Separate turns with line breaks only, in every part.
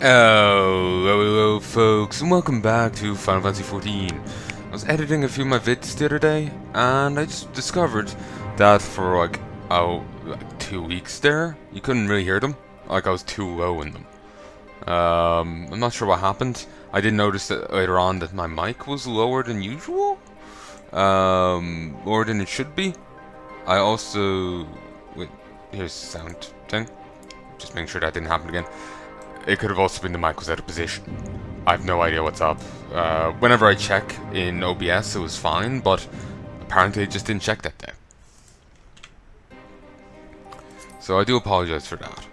Hello folks, and welcome back to Final Fantasy XIV. I was editing a few of my vids the other day, and I just discovered that for like 2 weeks there, you couldn't really hear them. Like I was too low in them. I'm not sure what happened. I did notice that later on that my mic was lower than usual. Lower than it should be. I also... Wait, here's the sound thing. Just making sure that didn't happen again. It could have also been the mic was out of position. I have no idea what's up. Whenever I check in OBS, it was fine, but apparently it just didn't check that day. So I do apologize for that.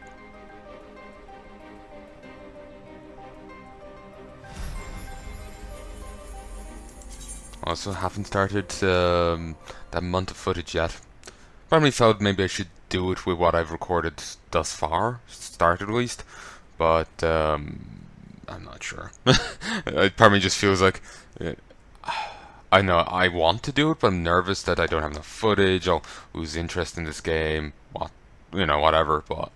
Also, haven't started that month of footage yet. Probably felt maybe I should do it with what I've recorded thus far, started at least. But I'm not sure. It probably just feels like I know I want to do it, but I'm nervous that I don't have enough footage. I'll lose interest in this game. What, whatever. But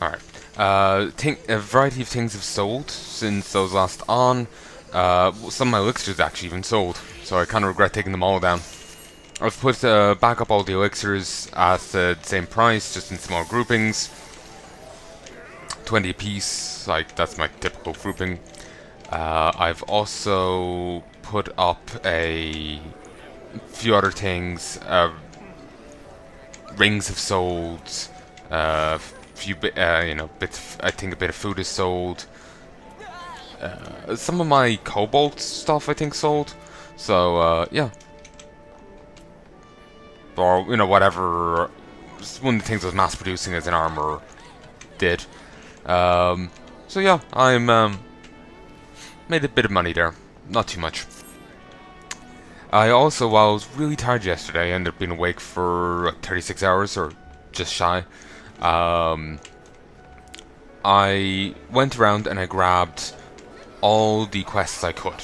alright. A variety of things have sold since I was last on. Some of my elixirs actually even sold, so I kind of regret taking them all down. I've put back up all the elixirs at the same price, just in small groupings. 20 a piece, like that's my typical grouping. I've also put up a few other things. Rings have sold. Few bits. I think a bit of food is sold. Some of my cobalt stuff I think sold. So yeah. Or whatever. One of the things I was mass producing as an armor did. So yeah, I'm made a bit of money there. Not too much. I also, while I was really tired yesterday, I ended up being awake for like 36 hours or just shy. I went around and I grabbed all the quests I could.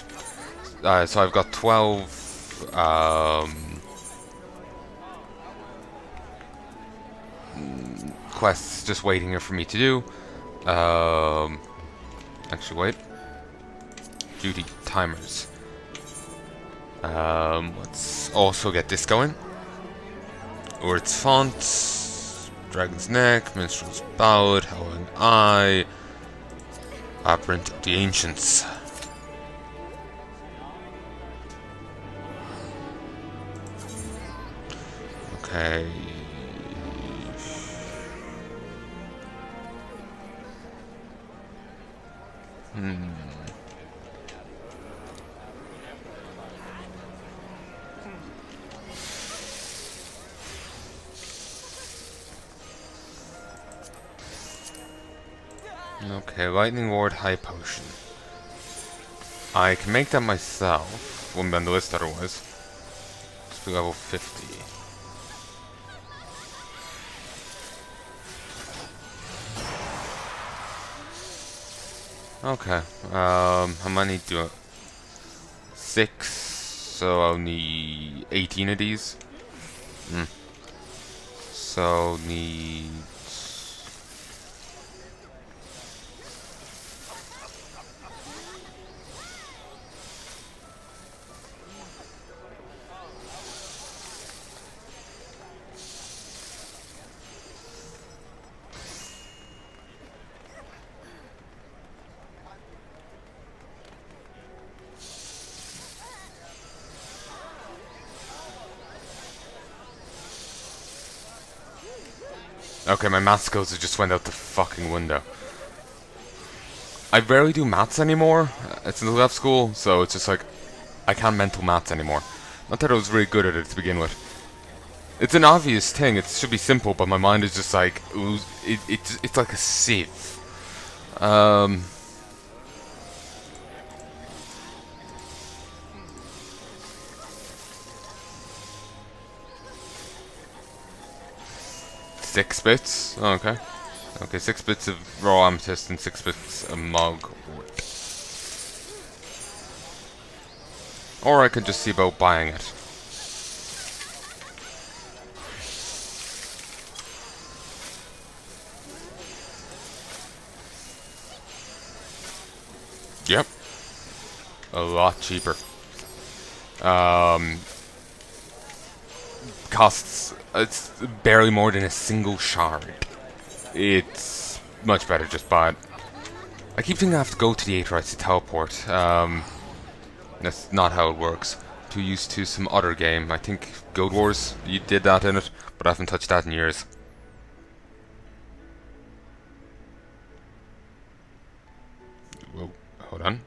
So I've got 12 quests just waiting here for me to do. Actually, wait. Duty timers. Let's also get this going. Urd's Font, Dragon's Neck, Minstrel's Ballad, Howling Eye, Labyrinth of the Ancients. Okay. Okay, Lightning Ward High Potion. I can make that myself. Wouldn't be on the list otherwise. Let's be level 50. Okay, how many do I... 6, so I'll need 18 of these. So I'll need... Okay, my math skills just went out the fucking window. I rarely do maths anymore. It's in the left school, so it's just like I can't mental maths anymore. Not that I was really good at it to begin with. It's an obvious thing. It should be simple, but my mind is just like, ooh, it's like a sieve. Um, Six bits. Oh, okay. Okay, 6 bits of raw amethyst and 6 bits of mug. Or I could just see about buying it. Yep. A lot cheaper. Costs, it's barely more than a single shard. It's much better just buy it. I keep thinking I have to go to the Aetherytes to teleport. That's not how it works. Too used to some other game. I think Guild Wars, you did that in it, but I haven't touched that in years. Whoa, hold on.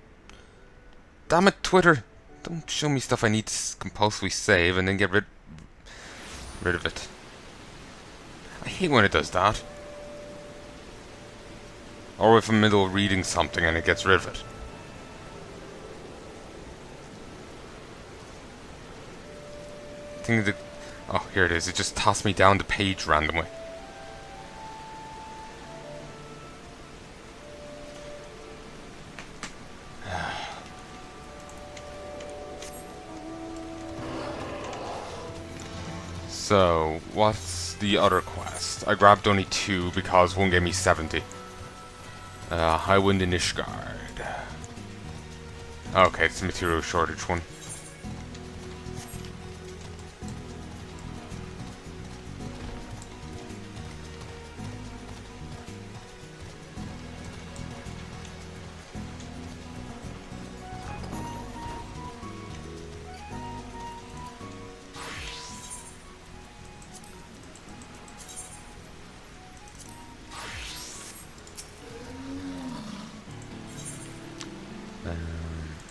Damn it, Twitter! Don't show me stuff I need to compulsively save and then get rid of it. I hate when it does that. Or if I'm in the middle of reading something and it gets rid of it. I think that... Oh, here it is. It just tossed me down the page randomly. So, what's the other quest? I grabbed only 2 because one gave me 70. High Wind in Ishgard. Okay, it's the material shortage one.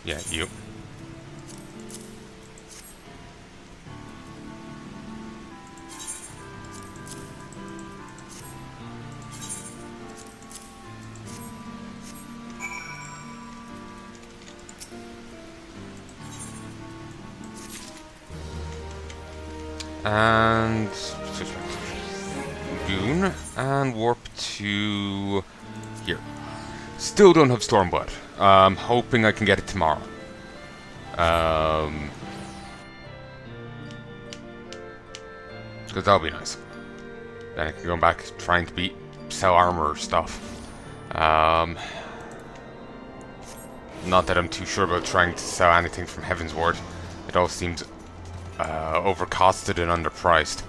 Yeah, you. And Goon and warp to here. Still don't have Stormblood. Hoping I can get it tomorrow. Because that'll be nice. Then I can go back trying to sell armor stuff. Not that I'm too sure about trying to sell anything from Heaven's Ward. It all seems overcosted and underpriced.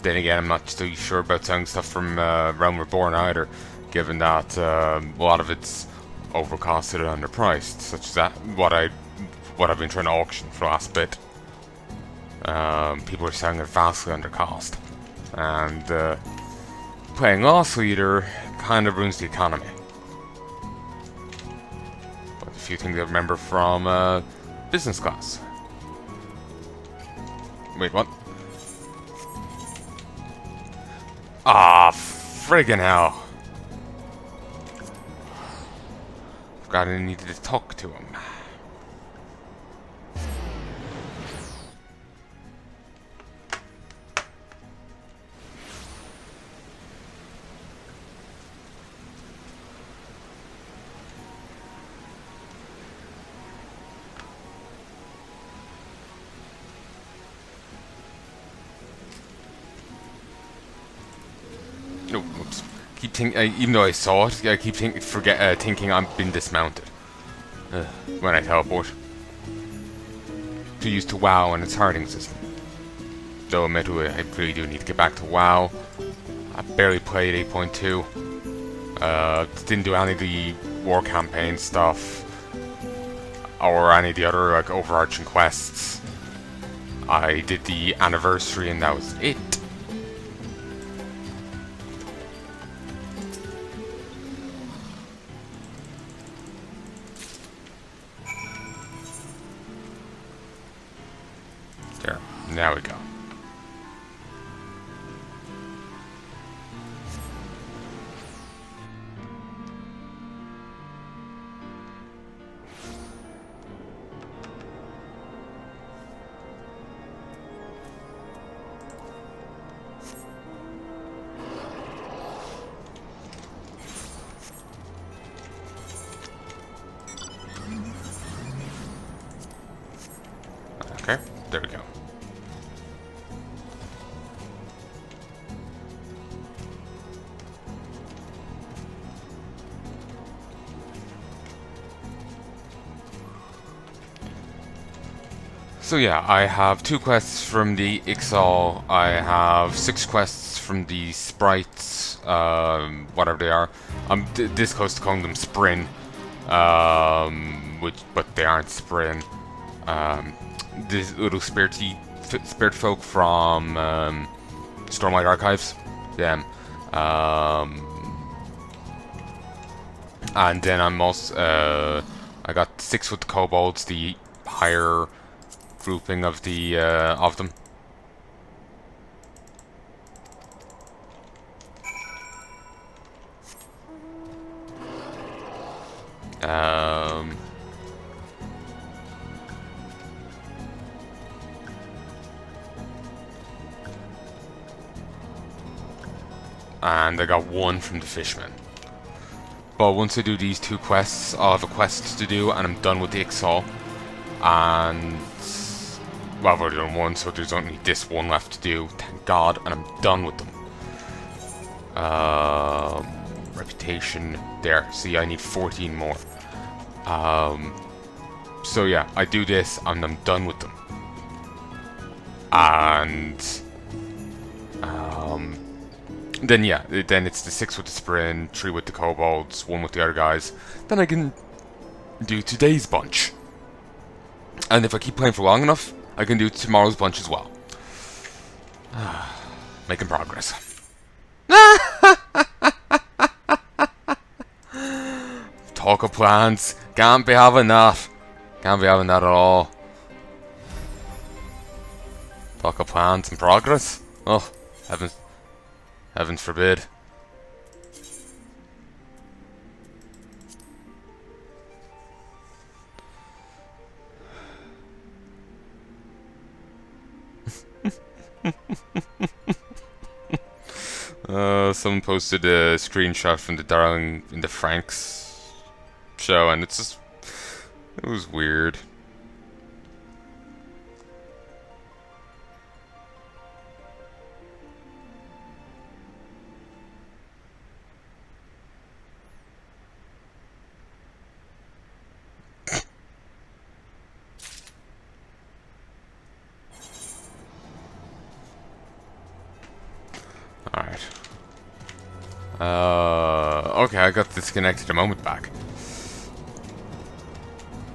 Then again, I'm not too sure about selling stuff from Realm Reborn either, given that a lot of it's overcosted and underpriced, such as that what I've been trying to auction for the last bit. People are selling it vastly under cost, and playing Loss Leader kind of ruins the economy. But a few things I remember from business class. Wait, what? Ah, friggin' hell. Forgot I needed to talk to him. No, oops. Even though I saw it, I keep thinking I've been dismounted when I teleport. Too used to WoW and its harding system. Though admittedly, I really do need to get back to WoW. I barely played 8.2. Didn't do any of the war campaign stuff or any of the other like overarching quests. I did the anniversary and that was it. There we go. Okay, there we go. So yeah, I have 2 quests from the XIV, I have 6 quests from the sprites, whatever they are. I'm this close to calling them Sprin, but they aren't Sprin. These little spirit folk from Stormlight Archives, them. And then I'm also I got 6 with the kobolds, the higher grouping of them. And I got 1 from the Fishman. But once I do these 2 quests, I'll have a quest to do, and I'm done with the XIV. And well, I've already done 1, so there's only this 1 left to do. Thank God, and I'm done with them. Reputation there. See, I need 14 more. So yeah, I do this, and I'm done with them. And then yeah, then it's the 6 with the Sprin, 3 with the kobolds, 1 with the other guys. Then I can do today's bunch. And if I keep playing for long enough, I can do tomorrow's bunch as well. Making progress. Talk of plans. Can't be having that. Can't be having that at all. Talk of plans and progress? Oh, heavens forbid. Someone posted a screenshot from the Darling in the Franks show, and it was weird. Alright. Okay, I got disconnected a moment back.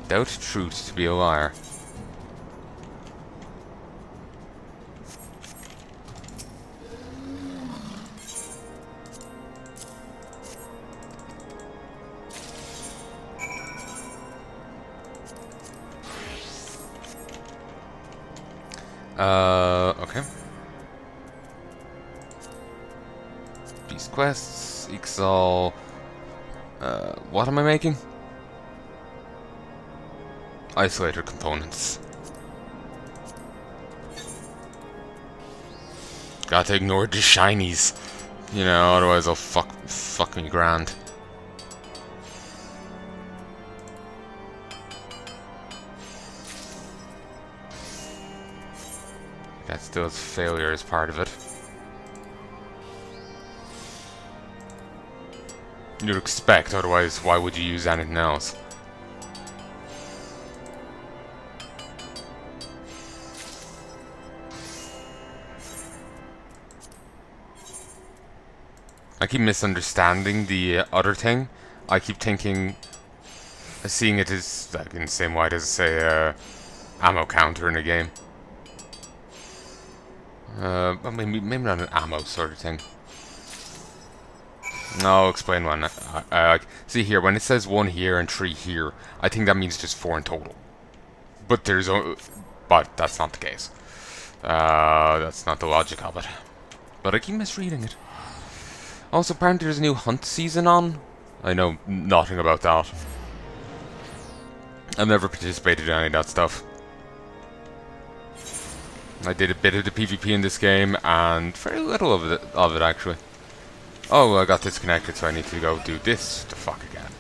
Doubt truth to be a liar. Okay. These quests, XIV. What am I making? Isolator components. Gotta ignore the shinies, you know, otherwise I'll fuck me grand. That still has failure as part of it. You'd expect, otherwise why would you use anything else? I keep misunderstanding the other thing. I keep thinking, seeing it as like in the same way as say ammo counter in a game. Well, maybe not an ammo sort of thing. No, I'll explain one. See here, when it says 1 here and 3 here, I think that means just 4 in total. But that's not the case. That's not the logic of it. But I keep misreading it. Also, apparently there's a new hunt season on. I know nothing about that. I've never participated in any of that stuff. I did a bit of the PvP in this game, and very little of it actually. Oh, I got disconnected, so I need to go do this the fuck again.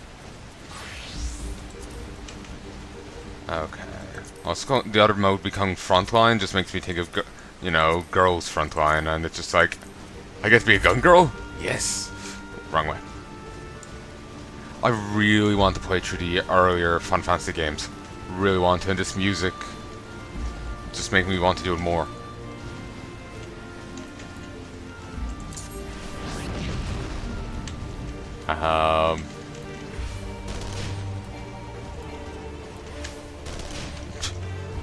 Okay. Also, the other mode, becoming frontline, just makes me think of, you know, girls frontline, and it's just like, I get to be a gun girl? Yes. Wrong way. I really want to play through the earlier Final Fantasy games. Really want to, and this music just makes me want to do it more.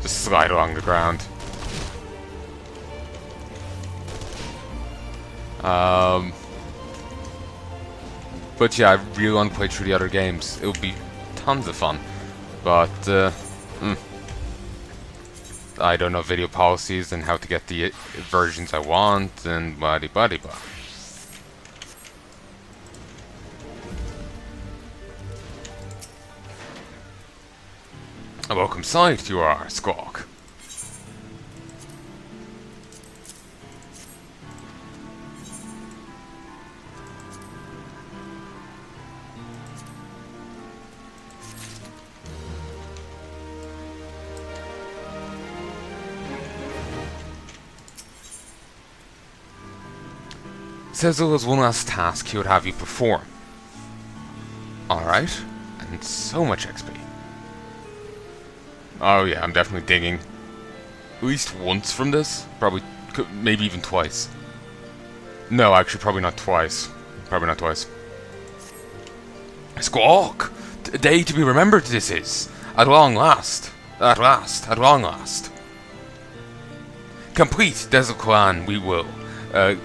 Just slide along the ground. But yeah, I really want to play through the other games. It would be tons of fun. But, I don't know video policies and how to get the versions I want, and blah-de-blah-de-blah. A welcome sight you are, Squawk. Cecil has one last task he would have you perform. Alright, and so much XP. Oh yeah, I'm definitely digging at least once from this. Probably, maybe even twice. No, actually, probably not twice. Probably not twice. Squawk! A day to be remembered this is. At long last. At last. At long last. Complete Desert Clan we will.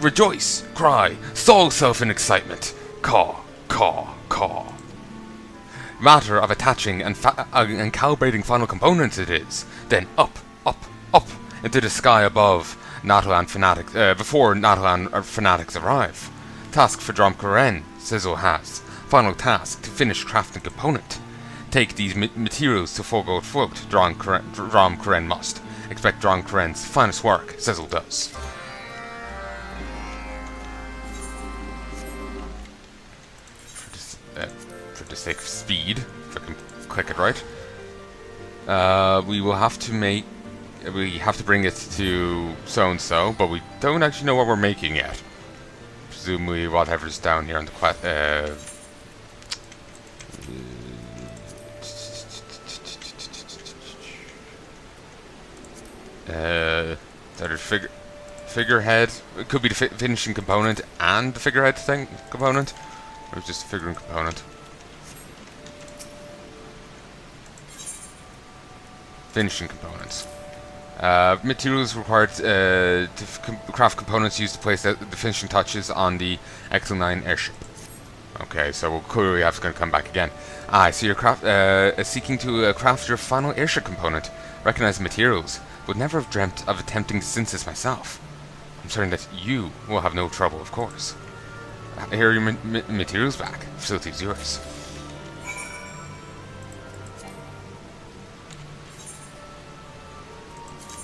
Rejoice, cry, soul self in excitement. Caw, caw, caw. Matter of attaching and calibrating final components it is. Then up, up, up into the sky above Nald'thal fanatics, before Nald'thal fanatics arrive. Task for Drom Karen, Sizzle has. Final task to finish crafting component. Take these materials to full gold float, Drom Karen must. Expect Drom Karen's finest work, Sizzle does. For the sake of speed, if I can click it right, we will have to make. We have to bring it to so and so, but we don't actually know what we're making yet. Presumably, whatever's down here on the quest. That is figurehead. It could be the finishing component and the figurehead component, or just the figuring component. Finishing components. Materials required to craft components used to place the finishing touches on the XIV airship. Okay, so we'll clearly have to come back again. I see you're seeking to craft your final airship component. Recognize the materials. Would never have dreamt of attempting synthesis myself. I'm certain that you will have no trouble, of course. Here are your materials back. Facility is yours.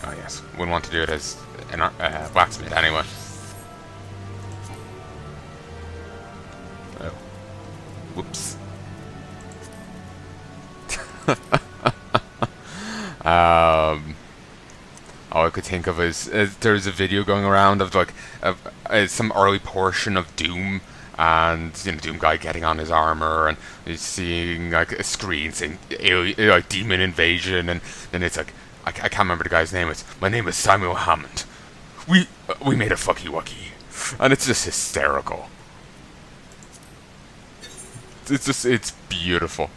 Oh yes, wouldn't want to do it as a blacksmith anyway. Oh. Whoops. All I could think of is there's a video going around of like some early portion of Doom, and you know, Doom guy getting on his armor, and he's seeing like a screen saying like demon invasion, and then it's like I can't remember the guy's name. It's my name is Samuel Hammond. We made a fucky wucky, and it's just hysterical. It's beautiful.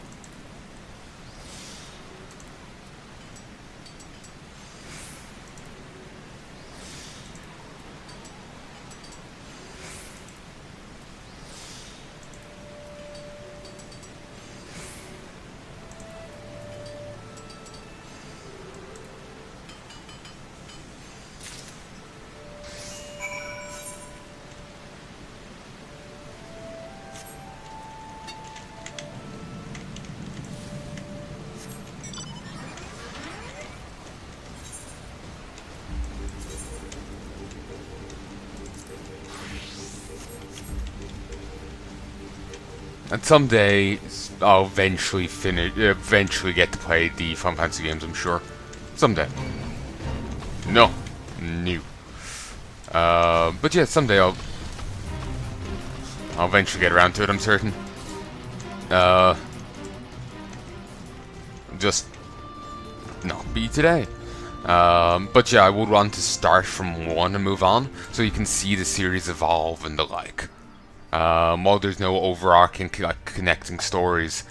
And someday I'll eventually get to play the Final Fantasy games, I'm sure. Someday. No. New. But yeah, someday I'll eventually get around to it, I'm certain. Just not be today. But yeah, I would want to start from 1 and move on, so you can see the series evolve and the like. While there's no overarching connecting stories,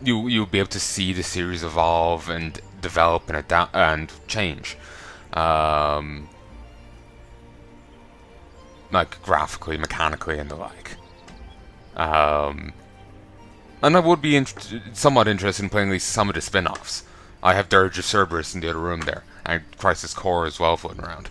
you'll be able to see the series evolve and develop and adapt and change, like graphically, mechanically, and the like. And I would be somewhat interested in playing at least some of the spin-offs. I have Dirge of Cerberus in the other room there, and Crisis Core as well floating around.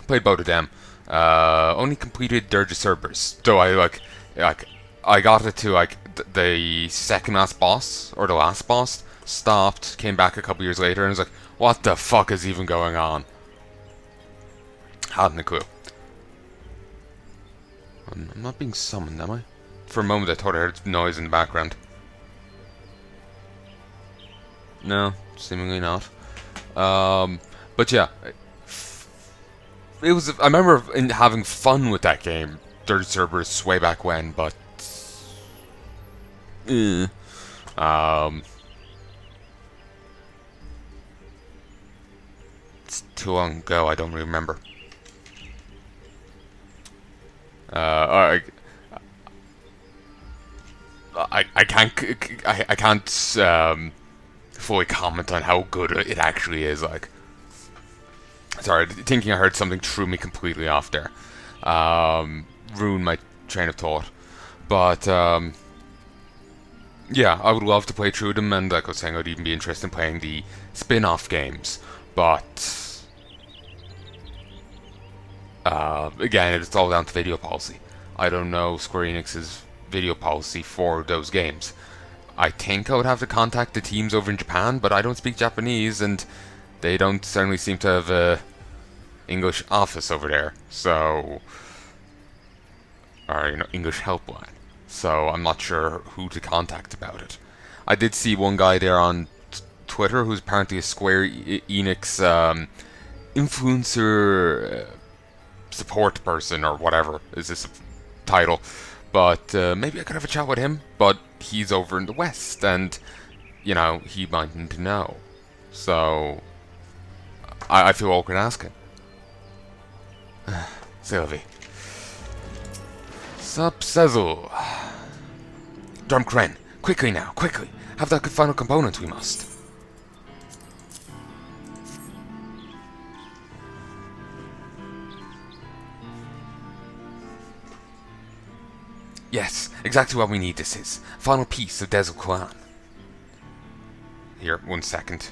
Played both of them. Only completed Dirge of Cerberus, though I got it to the second last boss or the last boss. Stopped, came back a couple years later, and was like, "What the fuck is even going on?" Hadn't a clue. I'm not being summoned, am I? For a moment, I thought I heard noise in the background. No, seemingly not. But yeah, it was. I remember having fun with that game, Dirge of Cerberus, way back when. But it's too long ago. I don't really remember. I can't fully comment on how good it actually is. Like, sorry, thinking I heard something threw me completely off there. Ruined my train of thought. But yeah, I would love to play through them, and like I was saying, I'd even be interested in playing the spin-off games. But again, it's all down to video policy. I don't know Square Enix's video policy for those games. I think I would have to contact the teams over in Japan, but I don't speak Japanese, and they don't certainly seem to have a English office over there. So, or English helpline. So I'm not sure who to contact about it. I did see one guy there on Twitter who's apparently a Square Enix influencer support person or whatever is this title. But maybe I could have a chat with him. But he's over in the West, and he mightn't know. So I feel awkward asking. Sylvie. Sup, Sezzle. Drumkren, quickly now, quickly. Have that final component, we must. Yes, exactly what we need this is. Final piece of Desel Clan. Here, 1 second.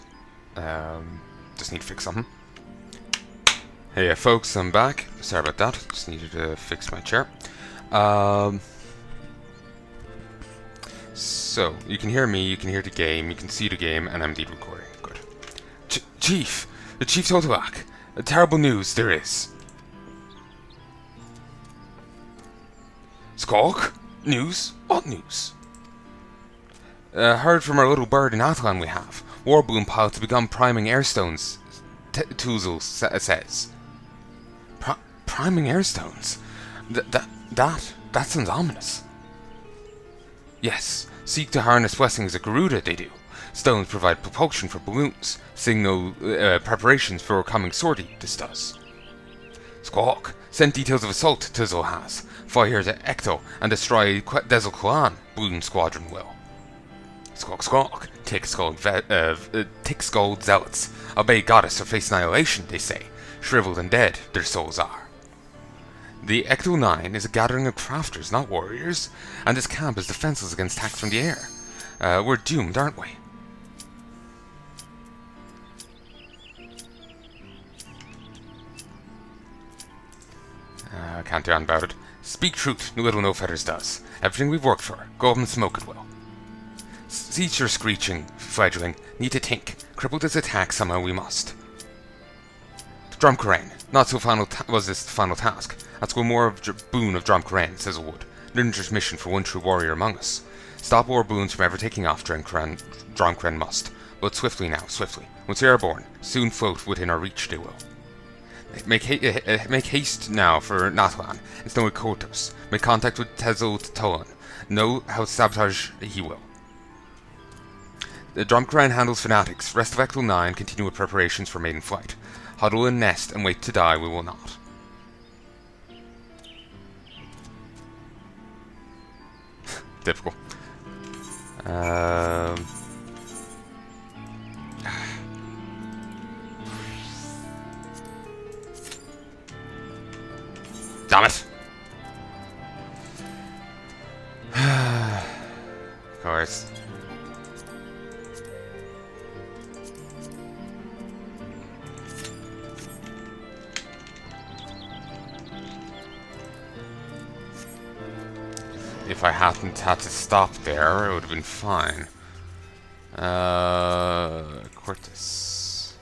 Just need to fix something. Hey folks, I'm back. Sorry about that. Just needed to fix my chair. So, you can hear me, you can hear the game, you can see the game, and I'm indeed recording. Good. Chief! The Chief Totolak! Terrible news there is. Squawk? News? What news? Heard from our little bird in Atlan we have. Warbloom pilots have begun priming airstones, Tuzel says. Priming airstones? That sounds ominous. Yes, seek to harness blessings of Garuda, they do. Stones provide propulsion for balloons, signal preparations for a coming sortie, this does. Squawk, send details of assault Tuzel has. Fire to Ecto and destroy Desel Clan, Balloon Squadron will. Squawk, squawk, thick-skulled zealots. Obey goddess or face annihilation, they say. Shriveled and dead, their souls are. The Ecto 9 is a gathering of crafters, not warriors, and this camp is defenseless against attacks from the air. We're doomed, aren't we? Can't do anything about it. Speak truth, little no feathers does. Everything we've worked for, go up and smoke it will. Cease your screeching, fledgling. Need to think. Cripple this attack somehow we must. Drumkarain, not so final was this the final task. Ask one more boon of Dromcran, says a wood. An dangerous mission for one true warrior among us. Stop war boons from ever taking off, Dromcran must. But swiftly now, swiftly. Once we are born, soon float within our reach they will. Make haste now for Nald'thal, and snow with Kotos. Make contact with Tolan. Know how to sabotage he will. The Dromcran handles fanatics. Rest of XIV continue with preparations for maiden flight. Huddle and nest and wait to die we will not. Typical. Damn it! Of course. If I hadn't had to stop there, it would have been fine. Cortus.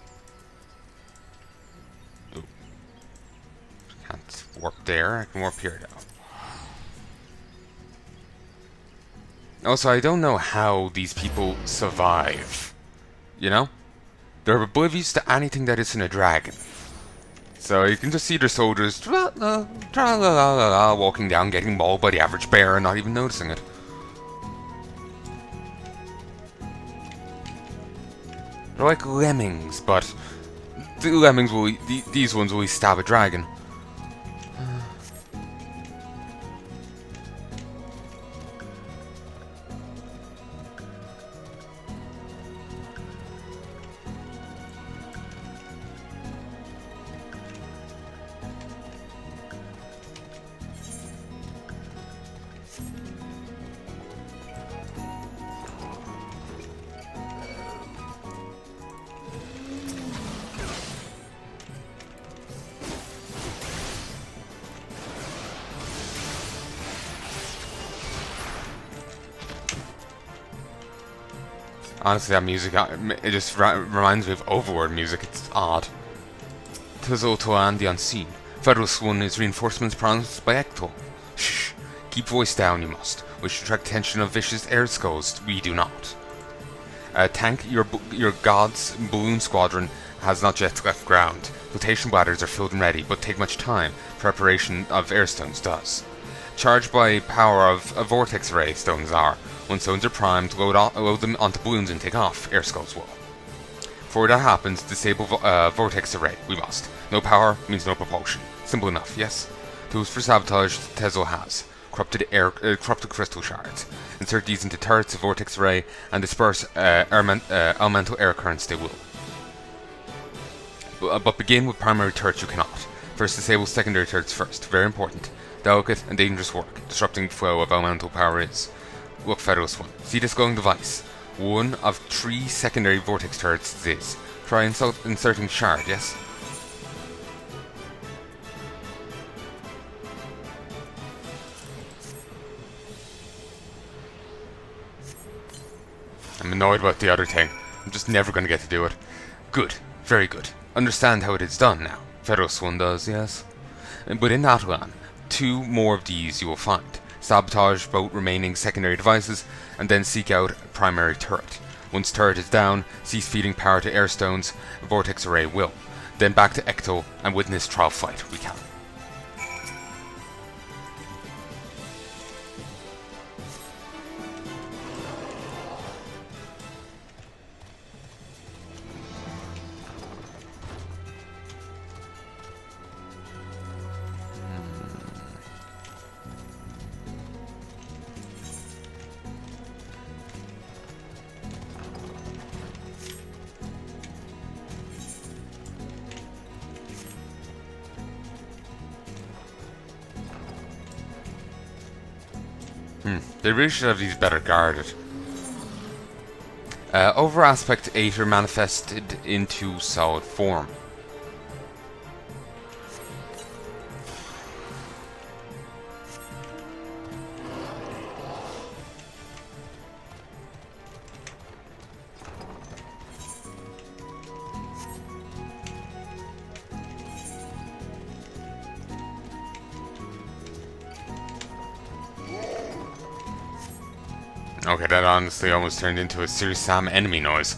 Ooh. Can't warp there, I can warp here though. Also, I don't know how these people survive. You know? They're oblivious to anything that isn't a dragon. So you can just see their soldiers walking down, getting mauled by the average bear and not even noticing it. They're like lemmings, but the lemmings will these ones will stab a dragon. Honestly, that music, it just reminds me of Overworld music. It's odd. Tis Ul'dah the Unseen. Federalist One is reinforcements promised by Ectol. Shh. Keep voice down, you must. Wish to attract attention of vicious air skulls. We do not. Tank, your god's balloon squadron has not yet left ground. Flotation bladders are filled and ready, but take much time. Preparation of airstones does. Charged by power of a vortex array, stones are. When stones are primed, load them onto balloons and take off. Air skulls will. Before that happens, disable vortex array. We must. No power means no propulsion. Simple enough, yes? Tools for sabotage Tezel has. Corrupted crystal shards. Insert these into turrets of vortex array and disperse elemental air currents they will. But begin with primary turrets you cannot. First disable secondary turrets first. Very important. Delicate and dangerous work. Disrupting the flow of elemental power is. Look, Federalist One. See this glowing device? One of 3 secondary vortex turrets is. Try inserting shard, yes? I'm annoyed about the other thing. I'm just never going to get to do it. Good. Very good. Understand how it is done now. Federalist One does, yes? But in Nald'thal, 2 more of these you will find. Sabotage both remaining secondary devices, and then seek out a primary turret. Once turret is down, cease feeding power to airstones, a vortex array will. Then back to Ectol and witness trial flight we can. They really should have these better guarded. Over aspect 8 are manifested into solid form. Okay, that honestly almost turned into a Serious Sam enemy noise.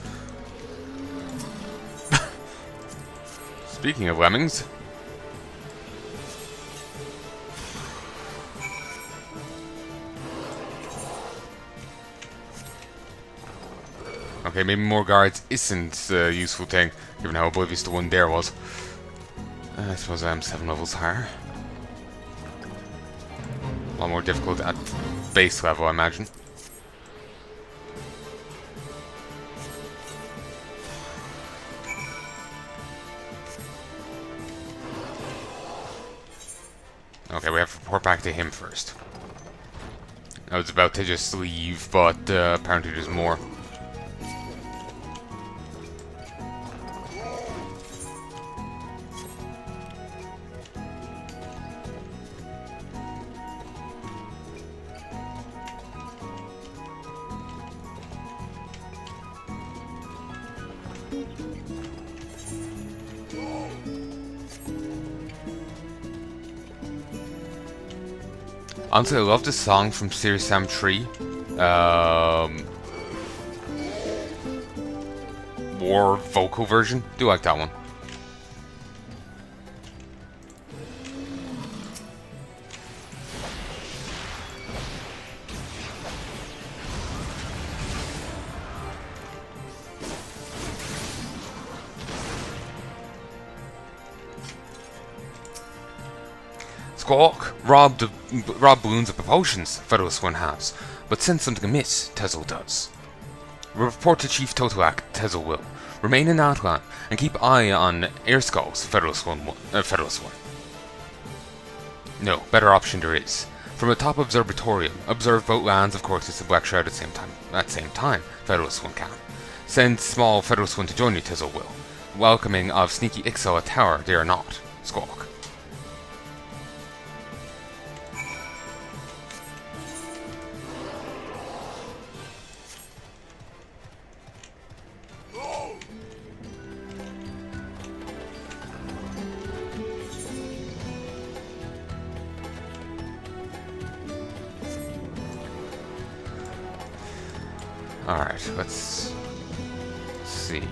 Speaking of lemmings... Okay, maybe more guards isn't a useful thing, given how oblivious the one there was. I suppose I am 7 levels higher. A lot more difficult at base level, I imagine. Okay, we have to report back to him first. I was about to just leave, but apparently there's more. Honestly, I love the song from Serious Sam 3. War vocal version. Do like that one. Squawk! Rob balloons of the potions Federalist one has, but send something amiss, Tezel does. Report to Chief Totoak, Tezel will. Remain in Nald'thal and keep eye on Airskull's Federalist one. No, better option there is. From atop Observatorium, observe boat lands of Cortex and Black Shroud at the same time, Federalist one can. Send small Federalist one to join you, Tezel will. Welcoming of sneaky Ixo at tower, they are not. Squawk. Alright, let's see.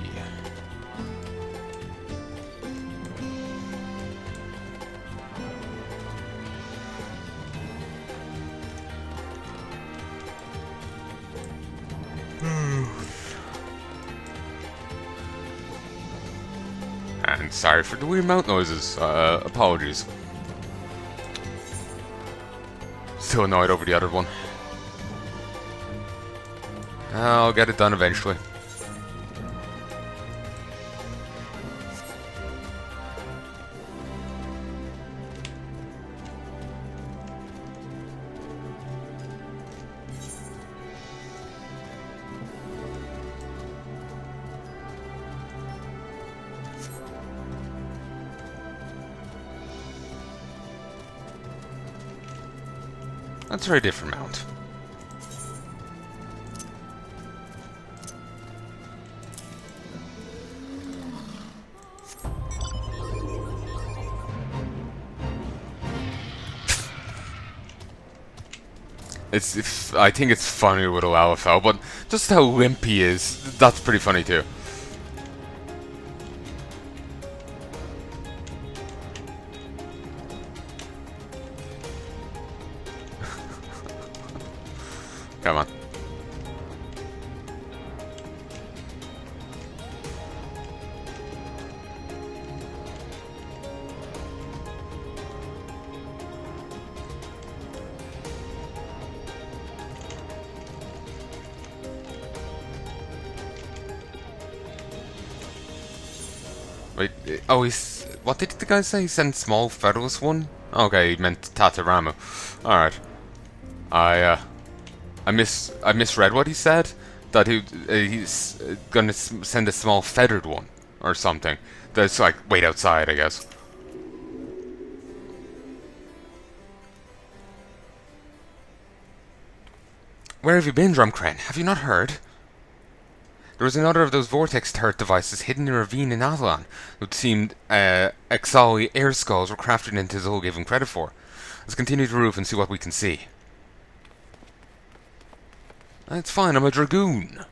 And sorry for the weird mouth noises. Apologies. Still annoyed over the other one. I'll get it done eventually. That's a very different mount. I think it's funny with Ul'dah, but just how limp he is, that's pretty funny too. Come on. Wait, oh, what did the guy say? He sent small Federalist one? Okay, he meant Tataramu. Alright. I misread what he said. That he's gonna send a small feathered one or something. That's like wait outside, I guess. Where have you been, Drumcrane? Have you not heard? There was another of those vortex turret devices hidden in a ravine in Nald'thal. It seemed XIV air skulls were crafted into Zol gave him credit for. Let's continue to the roof and see what we can see. It's fine, I'm a dragoon.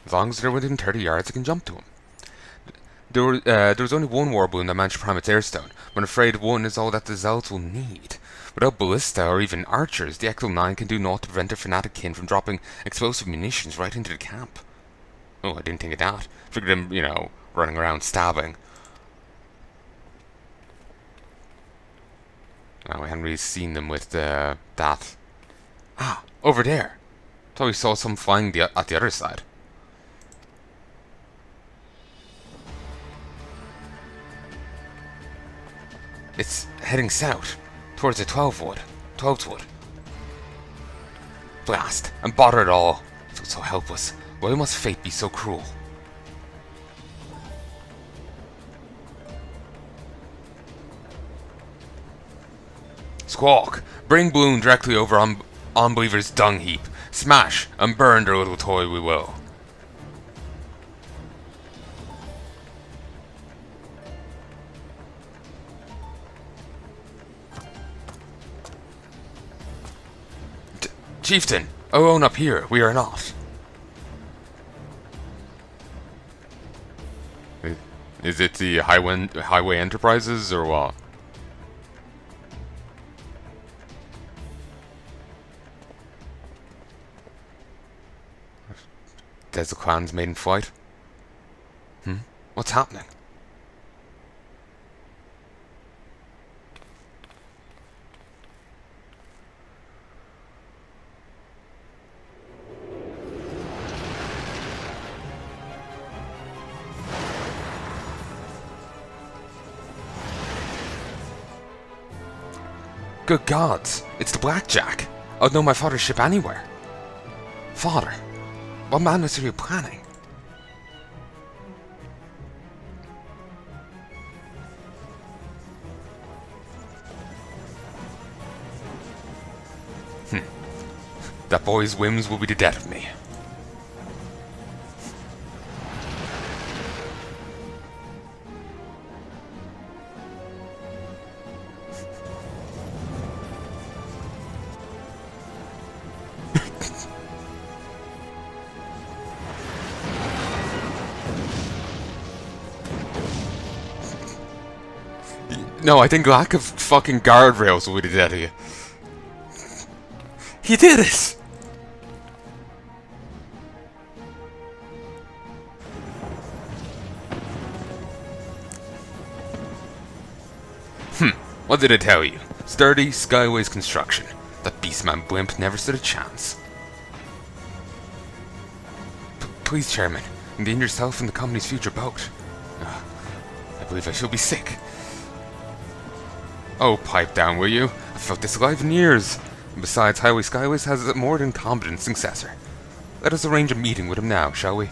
As long as they're within 30 yards, I can jump to them. There was only one war balloon that managed to prime its airstone, but I'm afraid one is all that the Zealots will need. Without ballista or even archers, the XIV can do naught to prevent their fanatic kin from dropping explosive munitions right into the camp. Oh, I didn't think of that. Figured them, running around stabbing. Oh, I hadn't really seen them with that. Ah, over there. Thought we saw some flying at the other side. It's heading south, towards the 12th wood. Blast, and bother it all. So helpless. Why must fate be so cruel? Squawk, bring balloon directly over on Unbeliever's dung heap. Smash, and burn their little toy we will. Chieftain, alone up here, we are not. Is it the Highway Enterprises, or what? There's the clans made in flight. What's happening? Good gods, it's the Blackjack. I'd know my father's ship anywhere. Father, what madness are you planning? That boy's whims will be the death of me. No, I think lack of fucking guardrails will be the death of you. He did it! What did I tell you? Sturdy, Skyways construction. That beastman blimp never stood a chance. Please, Chairman, endanger yourself and the company's future boat. I believe I shall be sick. Oh, pipe down, will you? I've felt this alive in years. And besides, Highway Skyways has a more than competent successor. Let us arrange a meeting with him now, shall we?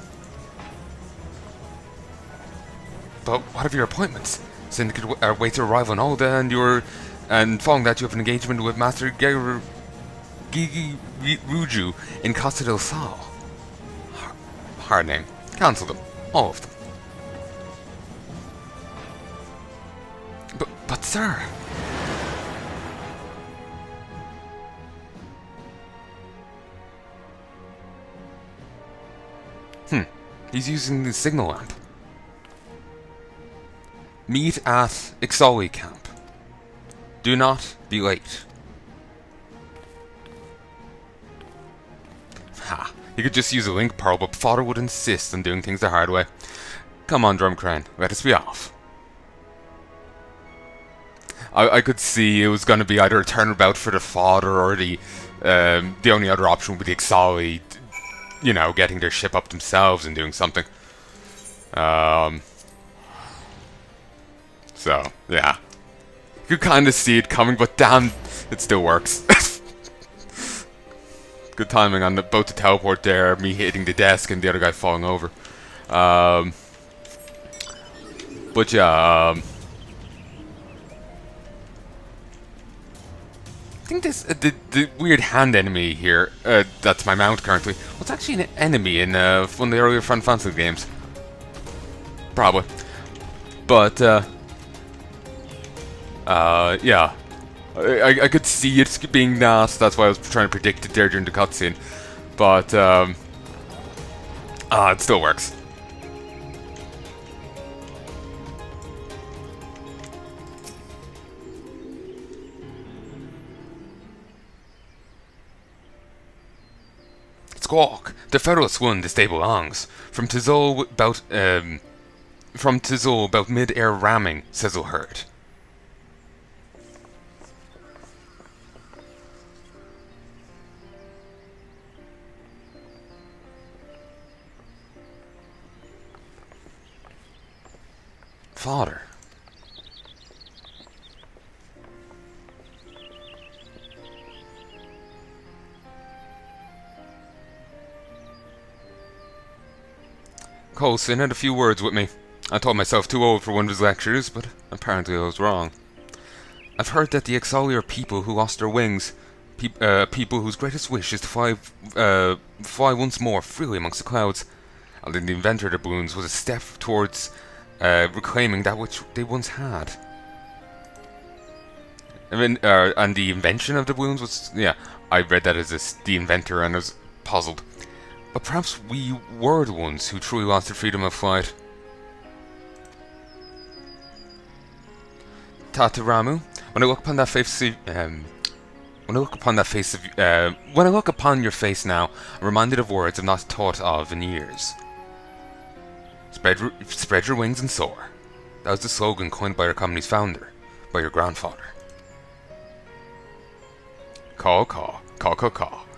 But what of your appointments? Syndicate waits your arrival in Ul'dah, and following that you have an engagement with Master Gigi Ruju in Costa del Sol. Hard name. Cancel them. All of them. But sir... He's using the signal lamp. Meet at XIV camp. Do not be late. Ha! He could just use a link pearl, but father would insist on doing things the hard way. Come on, Drumcrane, let us be off. I could see it was going to be either a turnabout for the father, or the only other option would be the XIV, getting their ship up themselves and doing something. So, yeah. You could kind of see it coming, but damn, it still works. Good timing on both the teleport there, me hitting the desk, and the other guy falling over. But yeah, I think this the weird hand enemy here, that's my mount currently, was actually an enemy in one of the earlier Final Fantasy games. Probably. But, Yeah. I could see it being that, that's why I was trying to predict it there during the cutscene. But, it still works. Squawk! The Federalists won this day belongs. From Tizol about mid-air ramming, Sizzle heard. Father. Coulson had a few words with me. I told myself too old for one of his lectures, but apparently I was wrong. I've heard that the XIV are people who lost their wings, people whose greatest wish is to fly once more freely amongst the clouds. And then the inventor of the balloons was a step towards reclaiming that which they once had. I mean, and the invention of the balloons was, yeah, I read that as the inventor and I was puzzled. But perhaps we were the ones who truly lost the freedom of flight. Tataramu, when I look upon your face now, I'm reminded of words I've not thought of in years. Spread your wings and soar. That was the slogan coined by our company's founder, by your grandfather. Caw.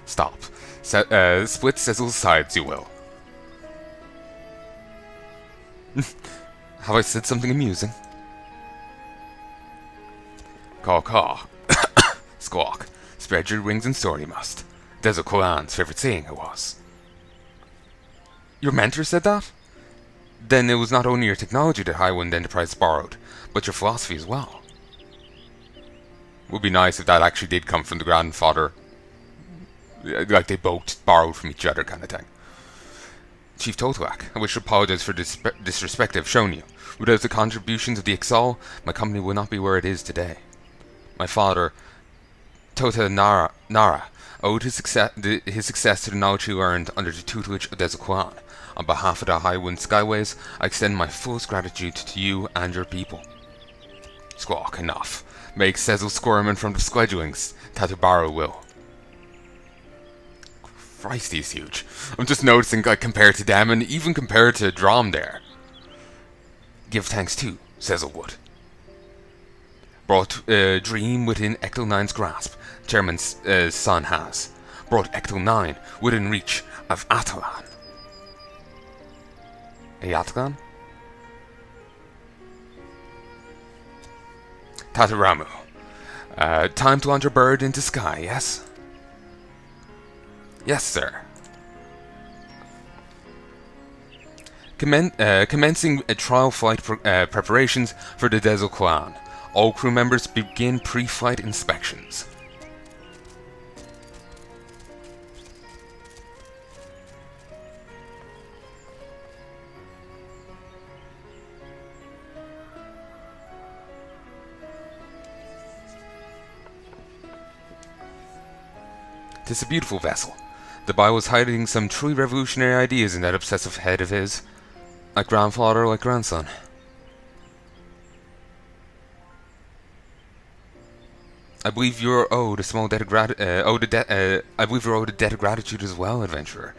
Stop. Split Sizzle's sides, you will. Have I said something amusing? Caw. Squawk. Spread your wings and soar you must. Desert Kolan's favourite saying it was. Your mentor said that? Then it was not only your technology that Highwind Enterprise borrowed, but your philosophy as well. Would be nice if that actually did come from the grandfather. Like they both borrowed from each other kind of thing. Chief Totolak, I wish to apologize for the disrespect I've shown you. Without the contributions of the XIV, my company would not be where it is today. My father, Nara, owed his success to the knowledge he learned under the tutelage of Desert. On behalf of the Highwind Skyways, I extend my fullest gratitude to you and your people. Squawk, enough. Make Sezzle squirming from the schedulings. Tatubaru will. Christ, he's huge. I'm just noticing, like, compared to them, and even compared to Drom there. Give thanks too, Sezzle would. Brought dream within Ecto 9's grasp, Chairman's son has. Brought Ecto 9 within reach of Atalan. Ayatlan? Tataramu. Time to launch a bird into sky, yes? Yes, sir. Commencing trial flight preparations for the Desert Clan. All crew members begin pre-flight inspections. Tis a beautiful vessel. The boy was hiding some truly revolutionary ideas in that obsessive head of his. Like grandfather, like grandson. I believe you're owed a small debt of gratitude. I believe you're owed a debt of gratitude as well, adventurer.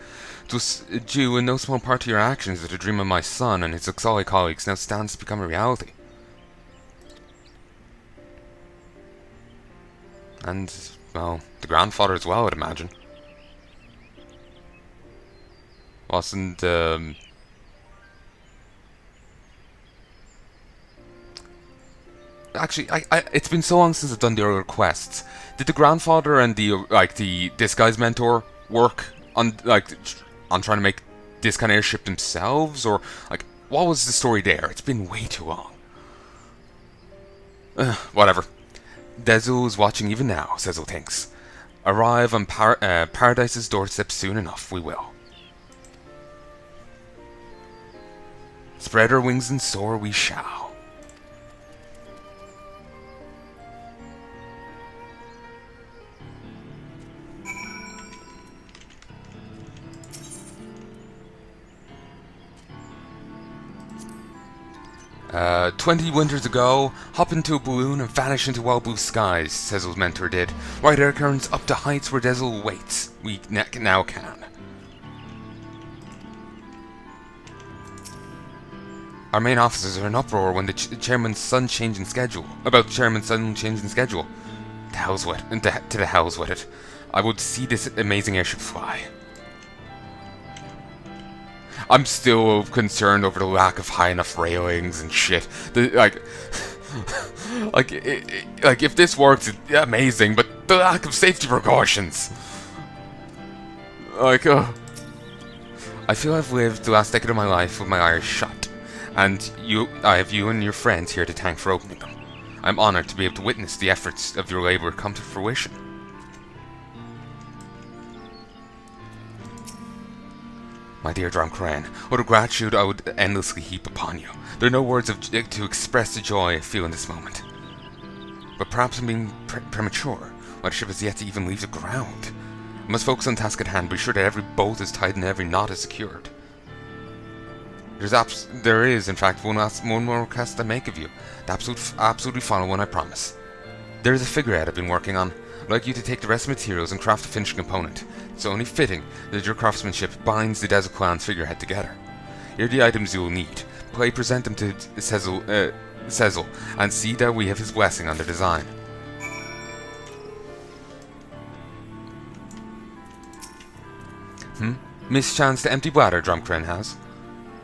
It was due in no small part to your actions that the dream of my son and his Uxali colleagues now stands to become a reality. And, well, the grandfather as well, I'd imagine. Wasn't, Actually, it's been so long since I've done the other quests. Did the grandfather and this guy's mentor work on, on trying to make this kind of airship themselves? Or, what was the story there? It's been way too long. Whatever. Dezu is watching even now, Sezzle thinks. Arrive on Paradise's doorstep soon enough, we will. Spread our wings and soar we shall. "20 winters ago, hop into a balloon and vanish into wild blue skies," Sezel's mentor did. "Ride air currents up to heights where Dezel waits. We now can." Our main officers are in uproar when the chairman's son changing schedule. About the chairman's son changing schedule. To the hells with it. I would see this amazing airship fly. I'm still concerned over the lack of high enough railings and shit. Like, if this works, it's amazing, but the lack of safety precautions. I feel I've lived the last decade of my life with my eyes shut, and I have you and your friends here to thank for opening them. I'm honored to be able to witness the efforts of your labor come to fruition. My dear Drumcran, what a gratitude I would endlessly heap upon you. There are no words to express the joy I feel in this moment. But perhaps I'm being premature. My ship has yet to even leave the ground. I must focus on the task at hand, be sure that every bolt is tied and every knot is secured. There is, in fact, one more request I make of you. The absolutely final one, I promise. There is a figurehead I've been working on. I'd like you to take the rest of the materials and craft a finished component. It's only fitting that your craftsmanship binds the Desert Clan's figurehead together. Here are the items you will need. Present them to Sezel, and see that we have his blessing on the design. Mischance to empty bladder, Drumcran has.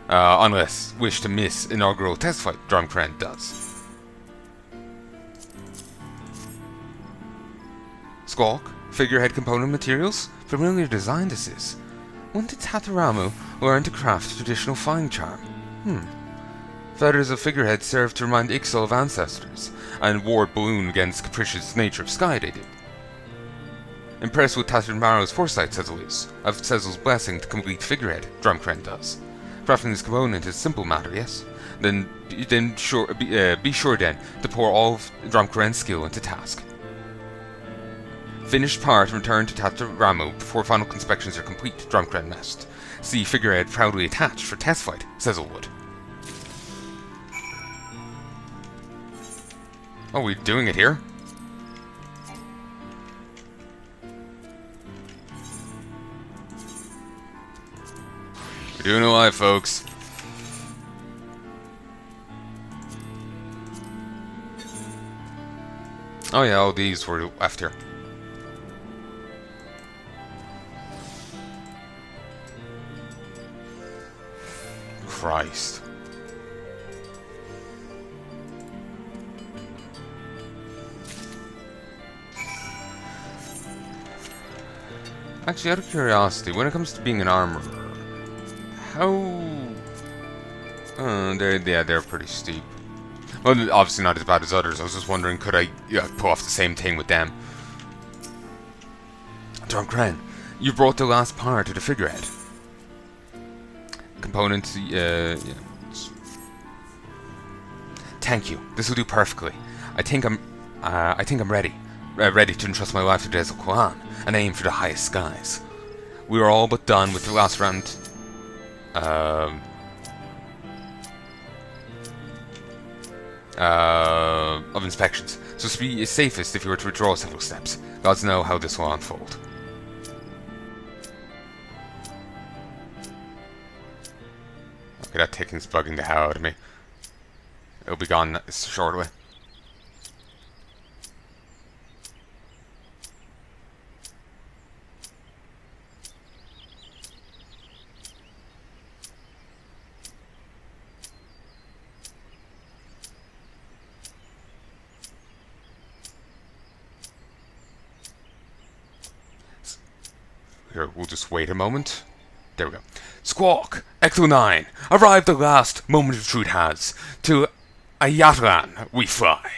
Unless wish to miss inaugural test flight, Drumcran does. Squawk, figurehead component materials? Familiar design this is. When did Tataramu learn to craft traditional flying charm? Feathers of figurehead serve to remind Ixal of ancestors, and ward balloon against capricious nature of sky they do. Impressed with Tataramu's foresight, Sezel is. Of Sezel's blessing to complete figurehead, Drumcran does. Crafting this component is a simple matter, yes? Then be sure then to pour all of Drumcran's skill into task. Finished part returned to Tataramu before final inspections are complete, Drumcran must. See figurehead proudly attached for test flight, Sezel would. Oh, we're doing it here? We're doing it live, folks. Oh yeah, all these were left here. Christ. Actually, out of curiosity, when it comes to being an armorer, how... they're pretty steep. Well, obviously not as bad as others. I was just wondering, could I pull off the same thing with them? Drumcran, you brought the last part of the figurehead. Components, yeah. Thank you. This will do perfectly. I think I'm ready. Ready to entrust my life to Desert Clan and aim for the highest skies. We are all but done with the last round of inspections, so it is safest if you were to withdraw several steps. Gods know how this will unfold. Okay, that ticking's bugging the hell out of me. It'll be gone shortly. Here, we'll just wait a moment. There we go. Squawk! XIV! Arrived the last moment of truth has. To Ayatlan we fly.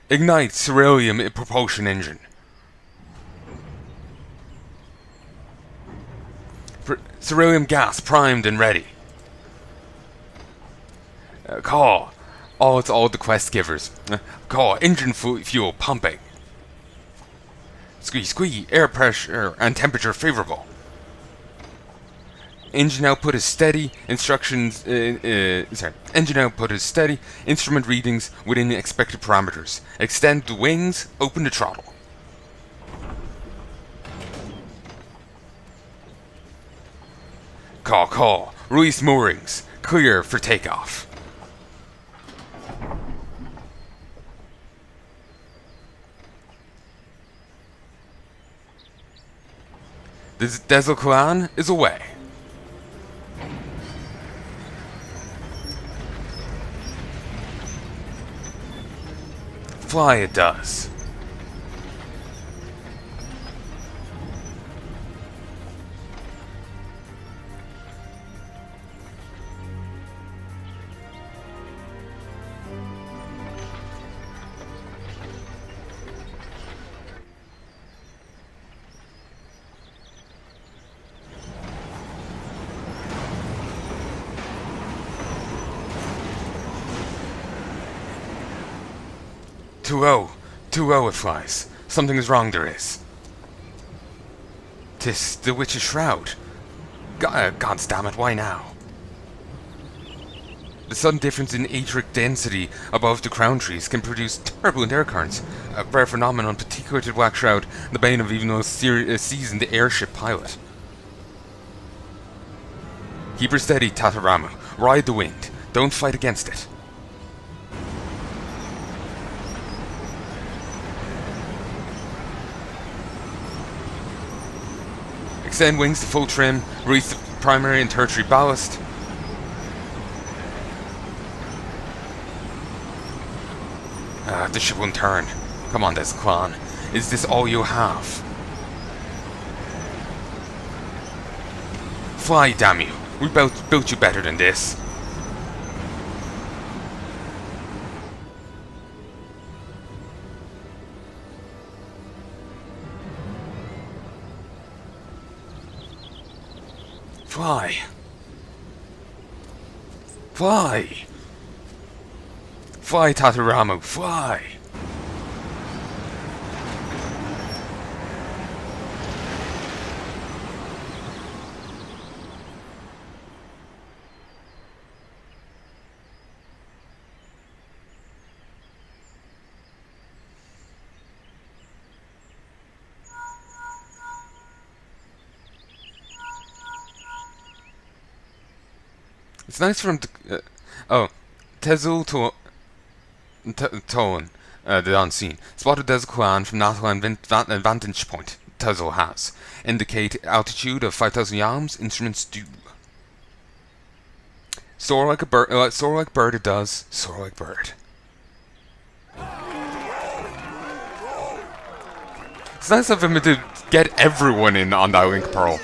Ignite Ceruleum propulsion engine. Ceruleum gas primed and ready. Call. Oh, it's all the quest givers. Call. Engine fuel pumping. Squee, air pressure and temperature favorable. Engine output is steady. Engine output is steady. Instrument readings within the expected parameters. Extend the wings. Open the throttle. Call. Release moorings. Clear for takeoff. The Nald'thal is away. Fly it does. Too low it flies. Something is wrong, there is. 'Tis the witch's shroud. Gods damn it, why now? The sudden difference in atric density above the crown trees can produce turbulent air currents, a rare phenomenon particular to the Black Shroud, the bane of even a seasoned airship pilot. Keep her steady, Tataramu. Ride the wind. Don't fight against it. Extend wings to full trim, release the primary and tertiary ballast. The ship won't turn. Come on, Nald'thal. Is this all you have? Fly, damn you. We built you better than this. Fly. Fly. Fly, Tataramu, fly. It's nice for him to... Tezul Tolan, the unseen. Spotted Nald'thal from Nald'thal and vantage point Tezul has. Indicate altitude of 5,000 yalms. Instruments do. Soar like a bird. Soar like bird it does. Soar like bird. It's nice of him to get everyone in on that link pearl.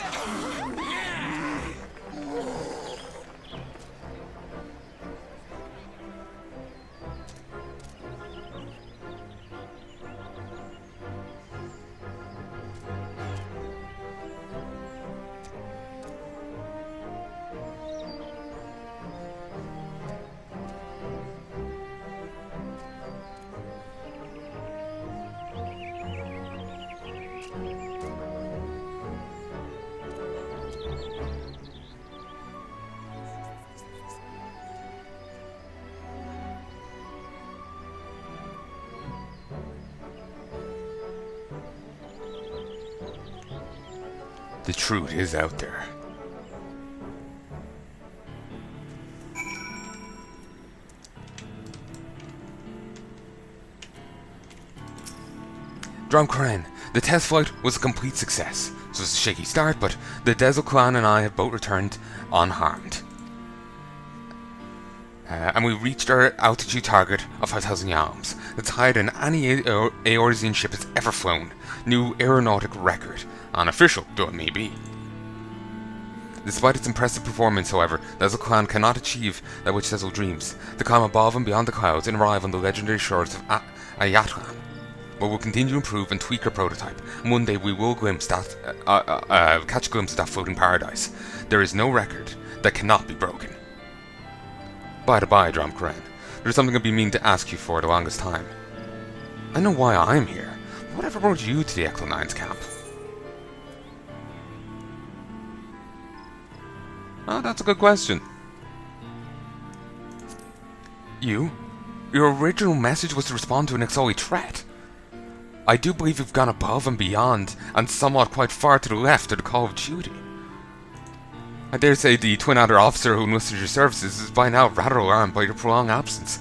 The truth is out there. Drumcran, the test flight was a complete success. It was a shaky start, but the Nald'thal and I have both returned unharmed. And we reached our altitude target of 5,000 yalms. That's higher than any Eorzean ship has ever flown. New aeronautic record. Unofficial, though it may be. Despite its impressive performance, however, Nald'thal cannot achieve that which Tezul dreams, to climb above and beyond the clouds and arrive on the legendary shores of Ayatlan. But we'll continue to improve and tweak our prototype, and one day we will catch a glimpse of that floating paradise. There is no record that cannot be broken. By the by, Drumcran, there's something I've been meaning to ask you for the longest time. I know why I'm here. Whatever brought you to the XIV's camp? Oh, that's a good question. Your original message was to respond to an XIV threat. I do believe you've gone above and beyond, and somewhat quite far to the left of the call of duty. I dare say the Twin Adder officer who enlisted your services is by now rather alarmed by your prolonged absence.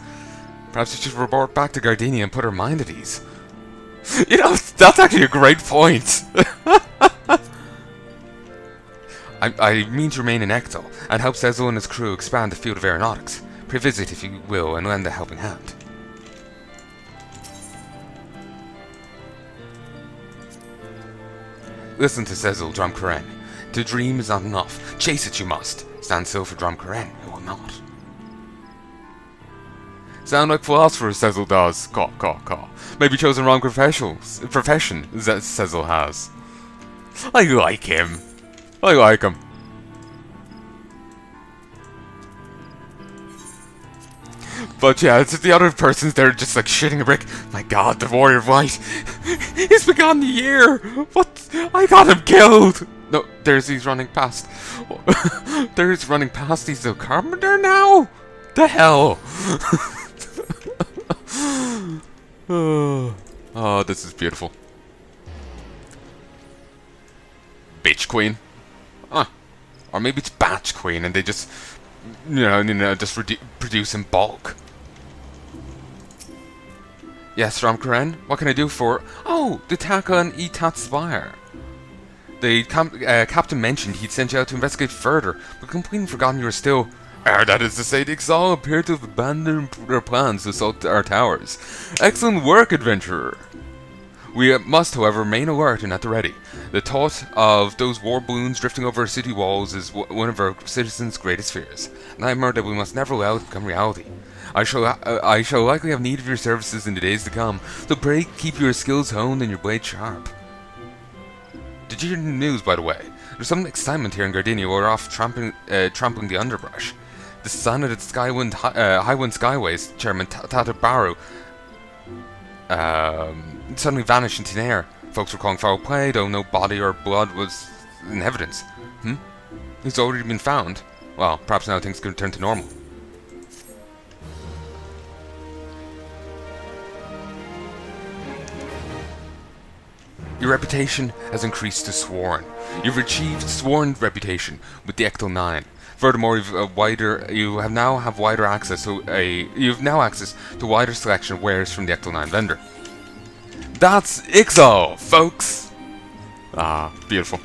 Perhaps you should report back to Gardenia and put her mind at ease. You know, that's actually a great point. I mean to remain in Nald'thal and help Cecil and his crew expand the field of aeronautics. Pray visit, if you will, and lend a helping hand. Listen to Cecil, Dromkaren. To dream is not enough. Chase it you must. Stand still for Dromkaren, who will not. Sound like philosophers, Cecil does. Caw, caw, caw. Maybe chosen wrong profession that Cecil has. I like him. I like him. But yeah, it's the other persons there just like shitting a brick. My god, the warrior of light. He's begun the year. What? I got him killed. No, he's running past. He's running past. He's the carpenter now? The hell? Oh, this is beautiful. Bitch Queen. Or maybe it's Batch Queen and they just, just produce in bulk. Yes, Dromkaren, what can I do for... Oh, the Taka and Etat Spire. The captain mentioned he'd sent you out to investigate further, but completely forgotten you were still... that is to say, the Exile appear to have abandoned their plans to assault our towers. Excellent work, adventurer. We must, however, remain alert and at the ready. The thought of those war balloons drifting over our city walls is one of our citizens' greatest fears. A nightmare that we must never allow to become reality. I shall likely have need of your services in the days to come, so pray keep your skills honed and your blade sharp. Did you hear the news, by the way? There's some excitement here in Gardenia. We're off trampling the underbrush. The son of the Highwind Skyways chairman Tata Baru suddenly vanished into thin air. Folks were calling foul play, though no body or blood was in evidence. He's already been found. Well, perhaps now things can return to normal. Your reputation has increased to Sworn. You've achieved Sworn reputation with the XIV. Furthermore, you now have wider access to wider selection of wares from the XIV vendor. That's XIV, folks. Ah, beautiful.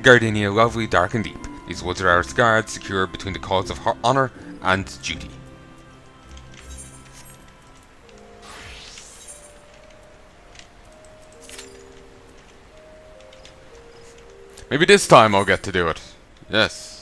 Gardenia, lovely, dark and deep. These woods are ours guards, secure between the cause of honor and duty. Maybe this time I'll get to do it. Yes.